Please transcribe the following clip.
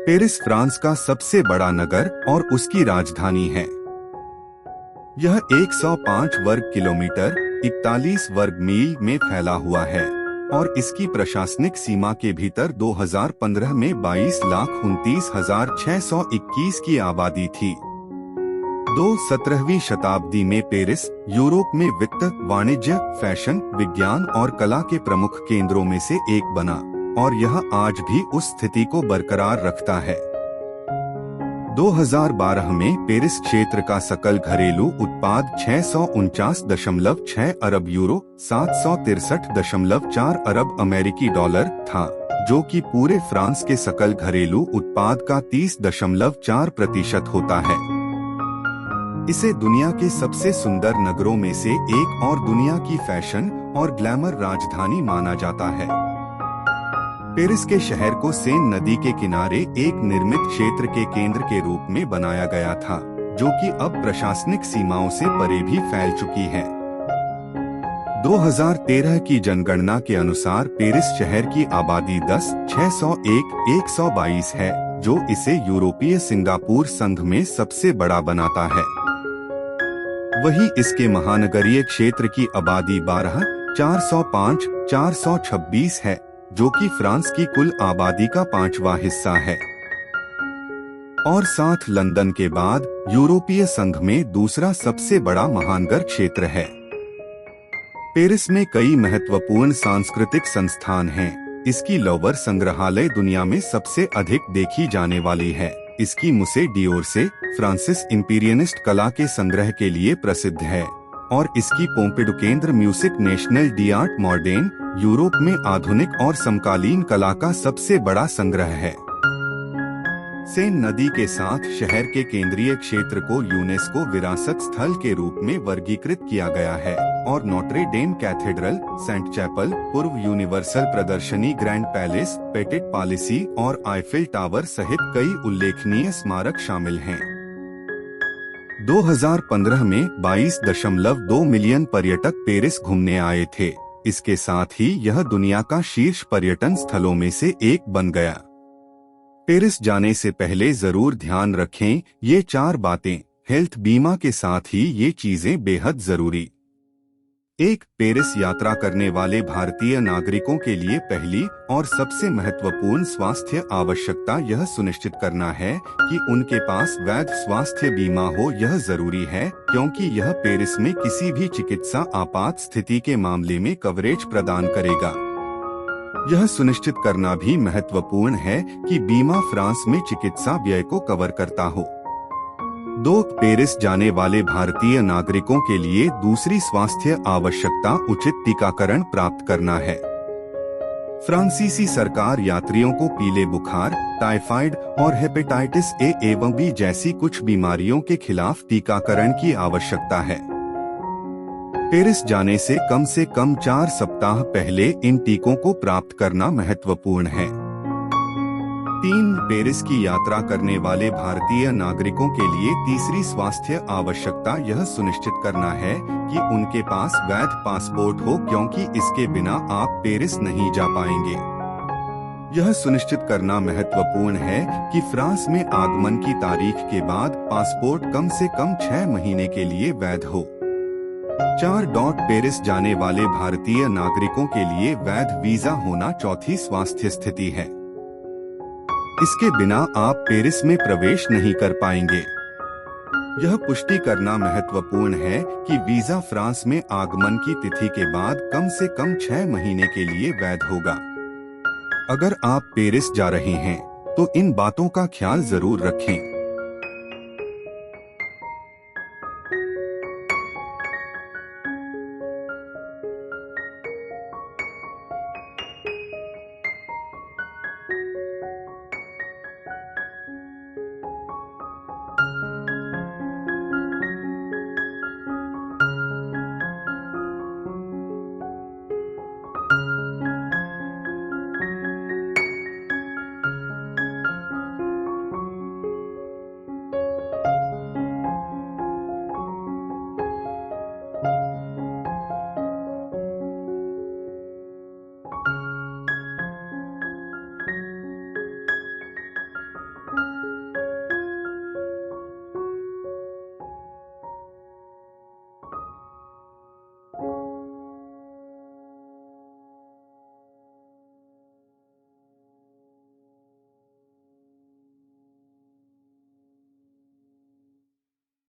Paris France का सबसे बड़ा नगर और उसकी राजधानी है। यह 105 वर्ग किलोमीटर 41 वर्ग मील में फैला हुआ है और इसकी प्रशासनिक सीमा के भीतर 2015 में 22,29,621 की आबादी थी। 17वीं शताब्दी में पेरिस यूरोप में वित्त, वाणिज्य, फैशन, विज्ञान और कला के प्रमुख केंद्रों में से एक बना और यह आज भी उस स्थिति को बरकरार रखता है। 2012 में पेरिस क्षेत्र का सकल घरेलू उत्पाद 649.6 अरब यूरो 763.4 अरब अमेरिकी डॉलर था, जो कि पूरे फ्रांस के सकल घरेलू उत्पाद का 30.4% होता है। इसे दुनिया के सबसे सुंदर नगरों में से एक और दुनिया की फैशन और ग्लैमर राजधानी माना जाता है। पेरिस के शहर को सेन नदी के किनारे एक निर्मित क्षेत्र के केंद्र के रूप में बनाया गया था, जो कि अब प्रशासनिक सीमाओं से परे भी फैल चुकी है। 2013 की जनगणना के अनुसार पेरिस शहर की आबादी 10,601,122 है, जो इसे यूरोपीय सिंगापुर संघ में सबसे बड़ा बनाता है। वहीं इसके महानगरीय क्षेत्र की आबादी 12,405,426 है, जो कि फ्रांस की कुल आबादी का 5वां हिस्सा है और साथ लंदन के बाद यूरोपीय संघ में दूसरा सबसे बड़ा महानगर क्षेत्र है। पेरिस में कई महत्वपूर्ण सांस्कृतिक संस्थान हैं। इसकी लौवर संग्रहालय दुनिया में सबसे अधिक देखी जाने वाली है। इसकी मुसे डिओरसे फ्रांसिस इंपीरियनिस्ट कला के संग्रह के लिए प्रसिद्ध है और इसकी पोम्पिडू केंद्र music national d'Art modern Europe में आधुनिक और समकालीन कला का सबसे बड़ा संग्रह है। सेन नदी के साथ शहर के केंद्रीय क्षेत्र को यूनेस्को विरासत स्थल के रूप में वर्गीकृत किया गया है और Notre Dame cathedral, Sainte Chapelle, पूर्व यूनिवर्सल प्रदर्शनी, ग्रैंड पैलेस, पेटिट पालिसी और आईफिल टावर सहित कई उल्लेखनीय स्मारक शामिल हैं। 2015 में 22.2 मिलियन पर्यटक पेरिस घूमने आए थे। इसके साथ ही यह दुनिया का शीर्ष पर्यटन स्थलों में से एक बन गया। पेरिस जाने से पहले जरूर ध्यान रखें ये 4 बातें। हेल्थ बीमा के साथ ही ये चीजें बेहद जरूरी। 1. पेरिस यात्रा करने वाले भारतीय नागरिकों के लिए पहली और सबसे महत्वपूर्ण स्वास्थ्य आवश्यकता यह सुनिश्चित करना है कि उनके पास वैध स्वास्थ्य बीमा हो। यह जरूरी है क्योंकि यह पेरिस में किसी भी चिकित्सा आपात स्थिति के मामले में कवरेज प्रदान करेगा। यह सुनिश्चित करना भी महत्वपूर्ण है कि बीमा फ्रांस में चिकित्सा व्यय को कवर करता हो। 2. पेरिस जाने वाले भारतीय नागरिकों के लिए दूसरी स्वास्थ्य आवश्यकता उचित टीकाकरण प्राप्त करना है। फ्रांसीसी सरकार यात्रियों को पीले बुखार, टाइफाइड और हेपेटाइटिस ए एवं बी जैसी कुछ बीमारियों के खिलाफ टीकाकरण की आवश्यकता है। पेरिस जाने से कम 4 सप्ताह पहले इन टीकों को प्राप्त करना महत्वपूर्ण है। 3. पेरिस की यात्रा करने वाले भारतीय नागरिकों के लिए तीसरी स्वास्थ्य आवश्यकता यह सुनिश्चित करना है कि उनके पास वैध पासपोर्ट हो, क्योंकि इसके बिना आप पेरिस नहीं जा पाएंगे। यह सुनिश्चित करना महत्वपूर्ण है कि फ्रांस में आगमन की तारीख के बाद पासपोर्ट कम से कम 6 महीने के लिए वैध हो। 4. पेरिस जाने वाले भारतीय नागरिकों के लिए वैध वीजा होना चौथी स्वास्थ्य स्थिति है। इसके बिना आप पेरिस में प्रवेश नहीं कर पाएंगे। यह पुष्टि करना महत्वपूर्ण है कि वीजा फ्रांस में आगमन की तिथि के बाद कम से कम 6 महीने के लिए वैध होगा। अगर आप पेरिस जा रहे हैं तो इन बातों का ख्याल जरूर रखें।